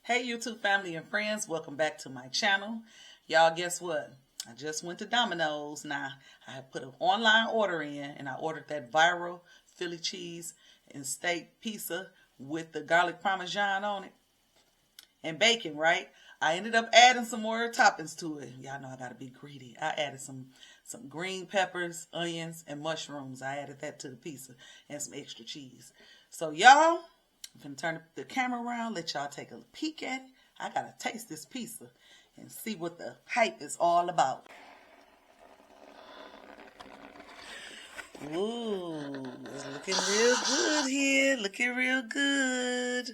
Hey YouTube family and friends, welcome back to my channel. Y'all, guess what? I just went to Domino's. Now, I have put an online order in and I ordered that viral Philly cheese and steak pizza with the garlic parmesan on it and bacon, right? I ended up adding some more toppings to it. Y'all know I gotta be greedy. I added some green peppers, onions, and mushrooms. I added that to the pizza and some extra cheese. So y'all, I'm gonna turn the camera around, let y'all take a peek at it. I gotta taste this pizza and see what the hype is all about. Ooh, it's looking real good here. Looking real good.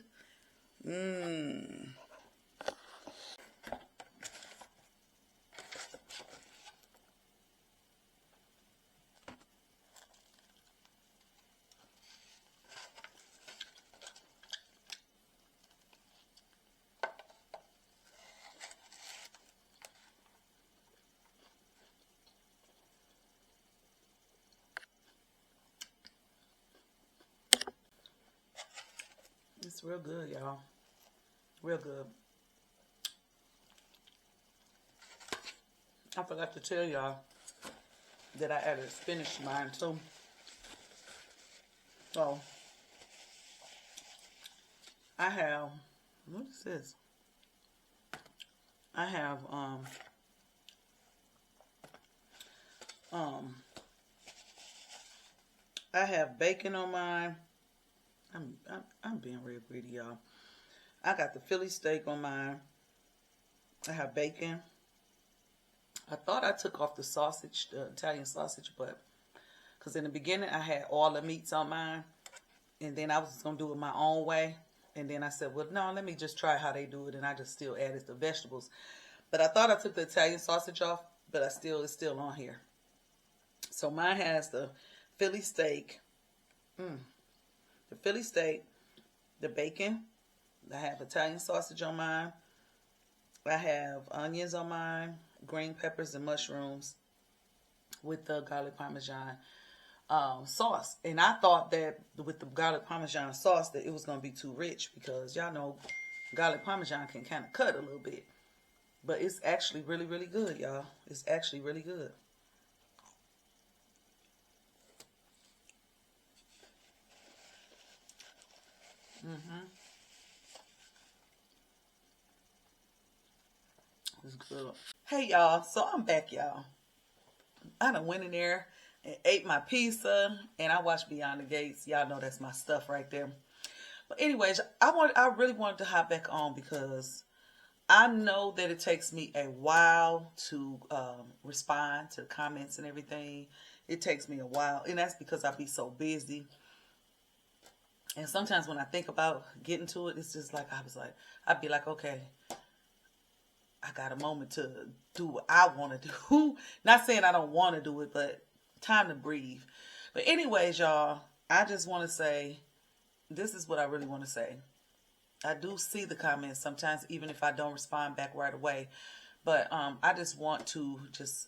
It's real good, y'all. Real good. I forgot to tell y'all that I added spinach to mine too. So I have, what is this? I have I have bacon on mine. I'm being real greedy, y'all. I got the Philly steak on mine. I have bacon. I thought I took off the sausage, the Italian sausage, but because in the beginning I had all the meats on mine, and then I was just gonna do it my own way, and then I said, well, no, let me just try how they do it, and I just still added the vegetables. But I thought I took the Italian sausage off, but it's still on here. So mine has the Philly steak. The Philly steak, the bacon. I have Italian sausage on mine. I have onions on mine, green peppers and mushrooms with the garlic parmesan sauce. And I thought that with the garlic parmesan sauce that it was going to be too rich because y'all know garlic parmesan can kind of cut a little bit. But it's actually really, really good, y'all. It's actually really good. It's good. Hey, y'all. So I'm back, y'all. I done went in there and ate my pizza, and I watched Beyond the Gates. Y'all know that's my stuff right there. But anyways, I really wanted to hop back on because I know that it takes me a while to respond to the comments and everything. It takes me a while, and that's because I be so busy. And sometimes when I think about getting to it, it's just like I'd be like, okay, I got a moment to do what I want to do. Not saying I don't want to do it, but time to breathe. But anyways, y'all, I just want to say, this is what I really want to say. I do see the comments sometimes, even if I don't respond back right away. But I just want to just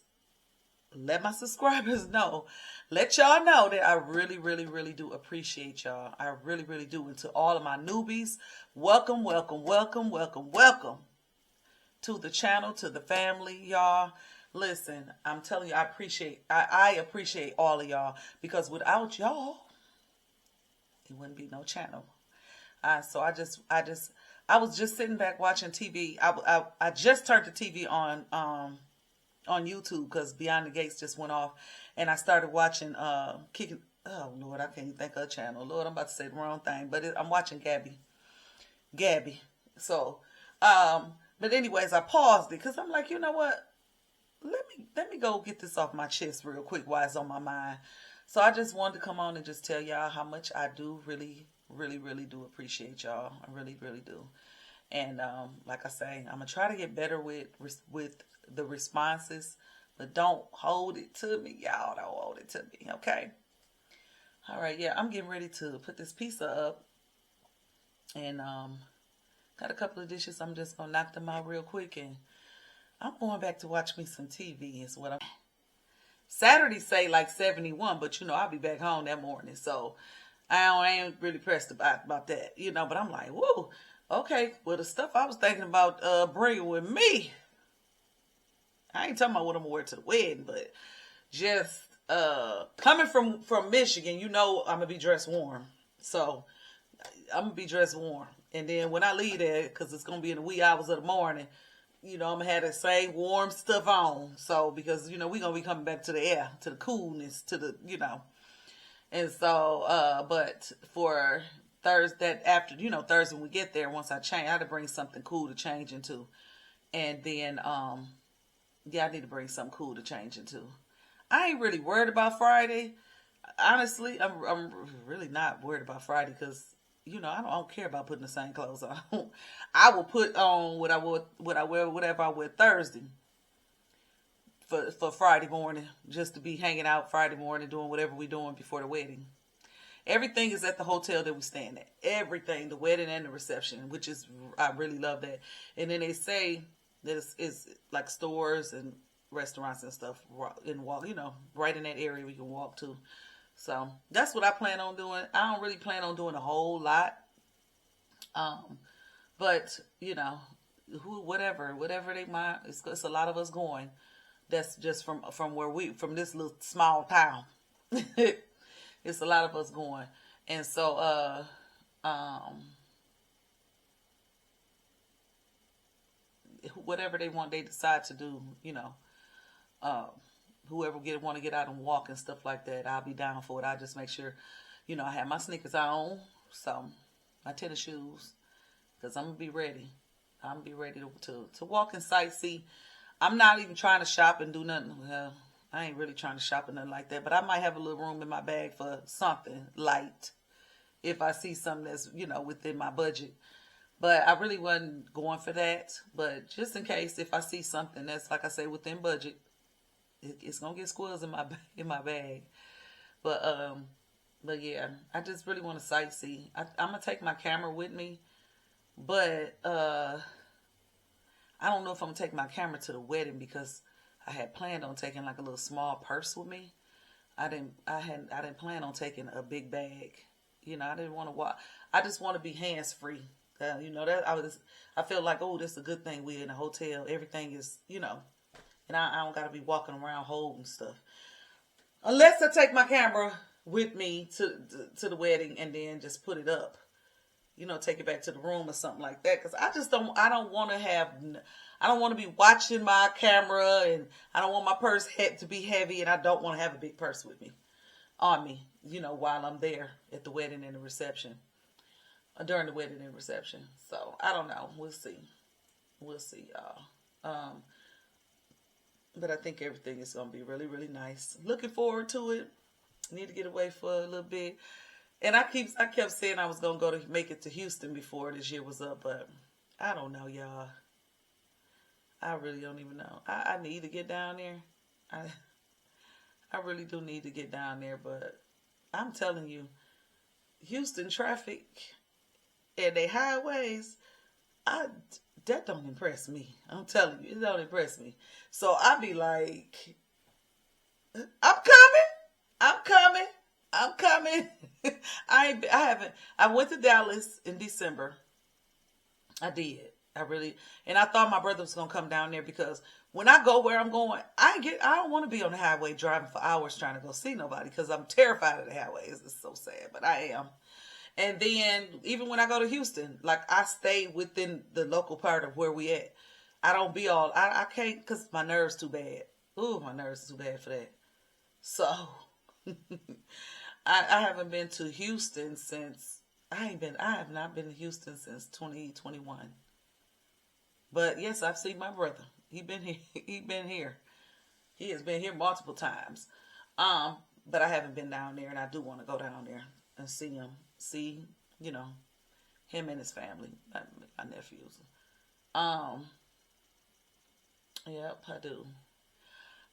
let my subscribers know, let y'all know that I really, really, really do appreciate y'all. I really, really do. And to all of my newbies, welcome, welcome, welcome, welcome, welcome to the channel, to the family, y'all. Listen, I'm telling you, I appreciate all of y'all, because without y'all, it wouldn't be no channel. So I was just sitting back watching TV. I just turned the TV on YouTube because Beyond the Gates just went off, and I started watching Kicking. Oh Lord, I can't even think of a channel. Lord, I'm about to say the wrong thing, but I'm watching Gabby. So, but anyways, I paused it because I'm like, you know what? Let me go get this off my chest real quick while it's on my mind. So I just wanted to come on and just tell y'all how much I do really, really, really do appreciate y'all. I really, really do. And like I say, I'm gonna try to get better with the responses, but don't hold it to me, y'all. Don't hold it to me, okay? All right, yeah, I'm getting ready to put this pizza up, and got a couple of dishes. I'm just gonna knock them out real quick, and I'm going back to watch me some TV. Is what I'm. Saturday say like 71, but you know I'll be back home that morning, so I ain't really pressed about that, you know. But I'm like, whoa, Okay, well, the stuff I was thinking about bringing with me, I ain't talking about what I'm gonna wear to the wedding, but just coming from Michigan, you know I'm gonna be dressed warm. So I'm gonna be dressed warm, and then when I leave there, because it's gonna be in the wee hours of the morning, you know I'm gonna have that same warm stuff on. So because you know we gonna be coming back to the air, to the coolness, to the and so but for Thursday after Thursday when we get there, once I change, I had to bring something cool to change into, and then yeah, I need to bring something cool to change into. I ain't really worried about Friday. Honestly, I'm really not worried about Friday because I don't care about putting the same clothes on. I will put on what I wear whatever I wear Thursday for Friday morning, just to be hanging out Friday morning doing whatever we doing before the wedding. Everything is at the hotel that we staying at. Everything, the wedding and the reception, which is I really love that. And then they say that it's like stores and restaurants and stuff in walk, right in that area we can walk to. So that's what I plan on doing. I don't really plan on doing a whole lot. But whatever they mind, it's a lot of us going. That's just from from this little small town. It's a lot of us going, and so whatever they decide to do, whoever want to get out and walk and stuff like that, I'll be down for it. I just make sure, I have my sneakers on, so my tennis shoes, because I'm gonna be ready. I'm gonna be ready to walk and sightsee. I'm not even trying to shop and do nothing. Well, I ain't really trying to shop or nothing like that, but I might have a little room in my bag for something light if I see something that's, within my budget. But I really wasn't going for that. But just in case, if I see something that's, like I say, within budget, it's gonna get squirrels in my bag. But yeah, I just really want to sightsee. I'm gonna take my camera with me, but I don't know if I'm gonna take my camera to the wedding because I had planned on taking like a little small purse with me. I didn't plan on taking a big bag. I didn't want to walk. I just want to be hands free. That I feel like, oh, this is a good thing. We're in a hotel. Everything is, and I don't got to be walking around holding stuff. Unless I take my camera with me to the wedding and then just put it up. Take it back to the room or something like that. Because I don't want to be watching my camera, and I don't want my purse to be heavy, and I don't want to have a big purse with me, on me, while I'm there at the wedding and the reception, or during the wedding and reception. So, I don't know. We'll see. We'll see, y'all. But I think everything is going to be really, really nice. Looking forward to it. Need to get away for a little bit. And I kept saying I was going to make it to Houston before this year was up, but I don't know, y'all. I really don't even know. I need to get down there. I really do need to get down there, but I'm telling you, Houston traffic and they highways, that don't impress me. I'm telling you, it don't impress me. So I be like, I'm coming. I went to Dallas in December. I did. And I thought my brother was going to come down there because when I go where I'm going, I don't want to be on the highway driving for hours trying to go see nobody because I'm terrified of the highways. It's so sad, but I am. And then even when I go to Houston, like I stay within the local part of where we at. I don't be I can't because my nerves too bad. Ooh, my nerves too bad for that. So I haven't been to Houston since I have not been to Houston since 2021. But yes, I've seen my brother. He been here. He has been here multiple times. But I haven't been down there, and I do want to go down there and see him. See, him and his family, my nephews. Yep, I do.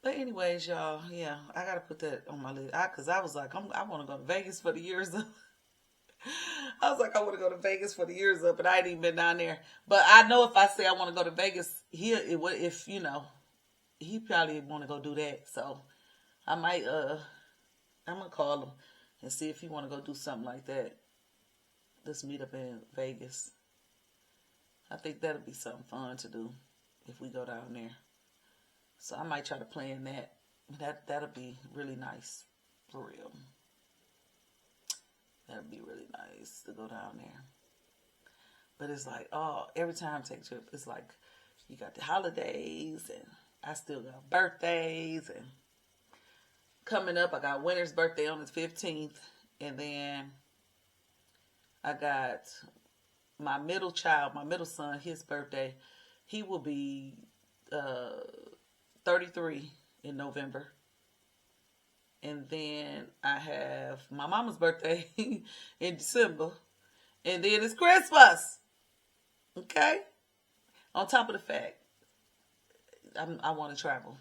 But anyways, y'all, yeah, I gotta put that on my list. Cause I was like, I want to go to Vegas for the years up. I was like, I want to go to Vegas for the years up, but I ain't even been down there. But I know if I say I want to go to Vegas, he probably want to go do that. So I might, I'm gonna call him and see if he want to go do something like that. Let's meet up in Vegas. I think that'll be something fun to do if we go down there. So I might try to plan that. That'll be really nice, for real. That'll be really nice to go down there. But it's like, oh, every time I take a trip, it's like you got the holidays, and I still got birthdays, and coming up, I got Winter's birthday on the 15th, and then I got my middle child, my middle son, his birthday. He will be 33 in November. And then I have my mama's birthday in December. And then it's Christmas. Okay? On top of the fact, I want to travel.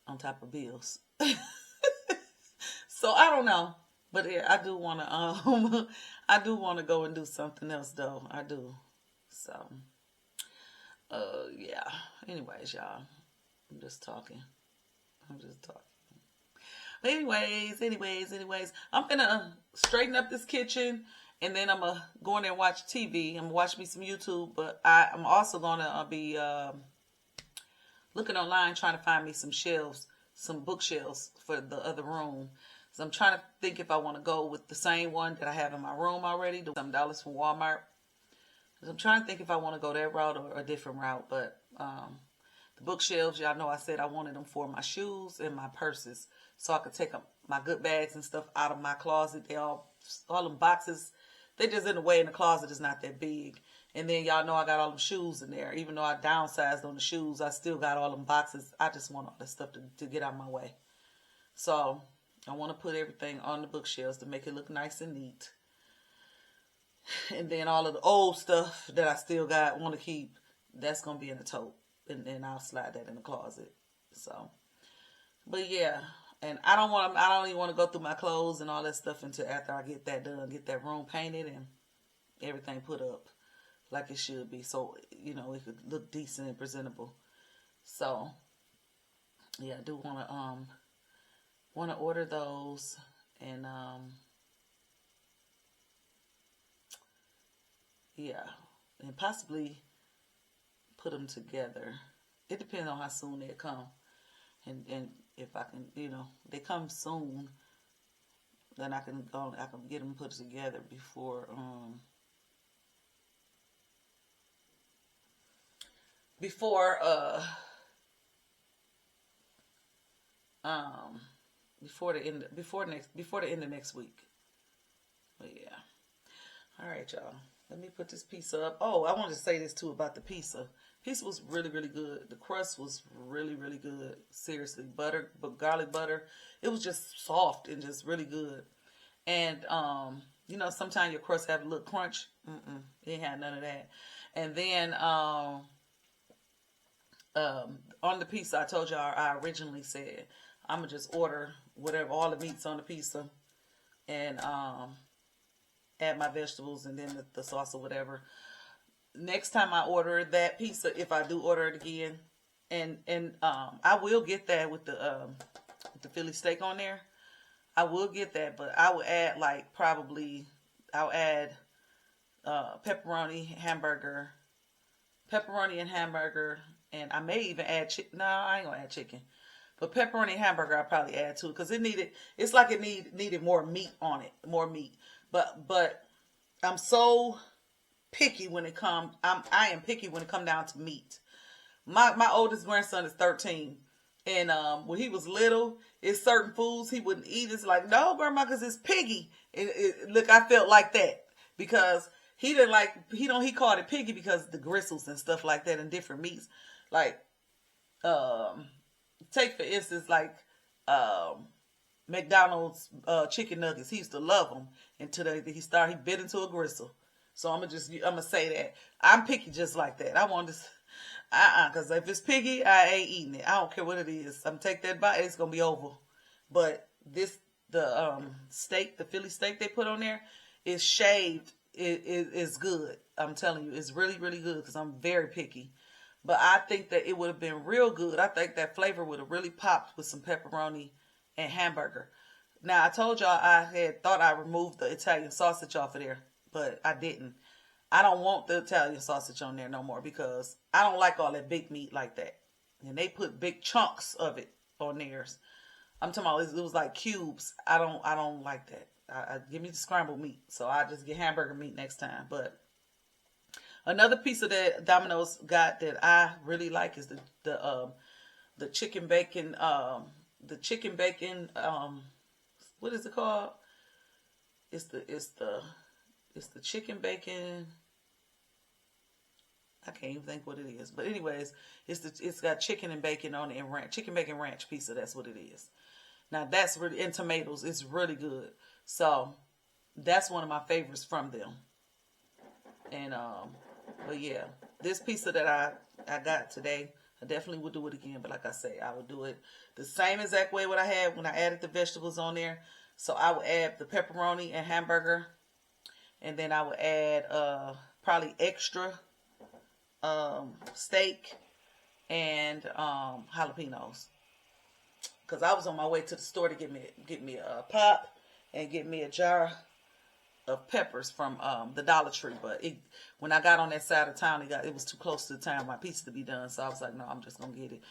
On top of bills. So I don't know. But yeah, I do want to I do want to go and do something else though. I do. So yeah. Anyways, y'all. I'm just talking. But anyways, I'm gonna straighten up this kitchen, and then I'm gonna go in there and watch TV. I'm gonna watch me some YouTube, but I'm also gonna be looking online trying to find me some shelves, some bookshelves for the other room. So I'm trying to think if I want to go with the same one that I have in my room already, the $7 from Walmart. So I'm trying to think if I want to go that route or a different route. But the bookshelves, y'all know I said I wanted them for my shoes and my purses, so I could take my good bags and stuff out of my closet. They all them boxes, they just in the way, and the closet is not that big. And then y'all know I got all them shoes in there. Even though I downsized on the shoes, I still got all them boxes. I just want all that stuff to get out of my way. So I want to put everything on the bookshelves to make it look nice and neat. And then all of the old stuff that I still got, want to keep, that's going to be in the tote. And then I'll slide that in the closet. So, but yeah. And I don't even want to go through my clothes and all that stuff until after I get that done. Get that room painted and everything put up like it should be. So, you know, it could look decent and presentable. So, yeah, I do want to order those, and yeah, and possibly put them together. It depends on how soon they come, and if I can, you know, they come soon, then I can get them put together before before the end of next week. But yeah. All right, y'all. Let me put this pizza up. Oh, I wanted to say this too about the pizza. Pizza was really, really good. The crust was really, really good. Seriously, garlic butter. It was just soft and just really good. And you know, sometimes your crust have a little crunch. It had none of that. And then on the pizza, I told y'all I originally said I'm gonna just order whatever, all the meats on the pizza, and add my vegetables and then the sauce or whatever. Next time I order that pizza, if I do order it again, and I will get that with the Philly steak on there. I will get that, but I will add I'll add pepperoni and hamburger, and I may even add chicken. No, I ain't gonna add chicken. But pepperoni and hamburger I'll probably add to it, because it needed more meat on it. More meat. But I'm so picky when it comes. I am picky when it comes down to meat. My oldest grandson is 13. And when he was little, it's certain foods he wouldn't eat. It's like, no, grandma, because it's piggy. Look, I felt like that because he didn't like, he called it piggy because the gristles and stuff like that and different meats. Like, take for instance, like McDonald's chicken nuggets. He used to love them until he bit into a gristle. So I'm gonna say that I'm picky just like that. I want this. Because if it's piggy, I ain't eating it. I don't care what it is. I'm take that bite, it's gonna be over. But the steak, the Philly steak they put on there, is shaved. It is good. I'm telling you, it's really, really good because I'm very picky. But I think that it would have been real good. I think that flavor would have really popped with some pepperoni and hamburger. Now, I told y'all I had thought I removed the Italian sausage off of there, but I didn't. I don't want the Italian sausage on there no more because I don't like all that big meat like that. And they put big chunks of it on theirs. I'm talking about it was like cubes. I don't like that. I give me the scrambled meat. So I just get hamburger meat next time. But another piece of that Domino's got that I really like is the chicken bacon what is it called? It's the chicken bacon. I can't even think what it is. But anyways, it's got chicken and bacon on it and ranch. Chicken bacon ranch pizza, that's what it is. Now that's really, and tomatoes, it's really good. So that's one of my favorites from them. And but yeah, this pizza that I got today, I definitely would do it again. But like I say, I would do it the same exact way what I had when I added the vegetables on there. So I would add the pepperoni and hamburger. And then I would add probably extra steak and jalapenos. Because I was on my way to the store to get me a pop and get me a jar of peppers from the Dollar Tree. But when I got on that side of town, it was too close to the time for my pizza to be done. So I was like, no, I'm just going to get it.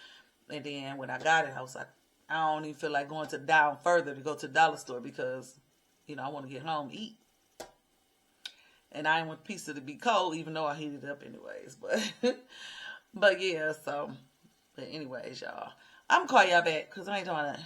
And then when I got it, I was like, I don't even feel like going down further to go to the dollar store because, I want to get home and eat. And I didn't want pizza to be cold, even though I heated it up anyways. But yeah, so, but anyways, y'all. I'm going to call y'all back because I ain't doing that.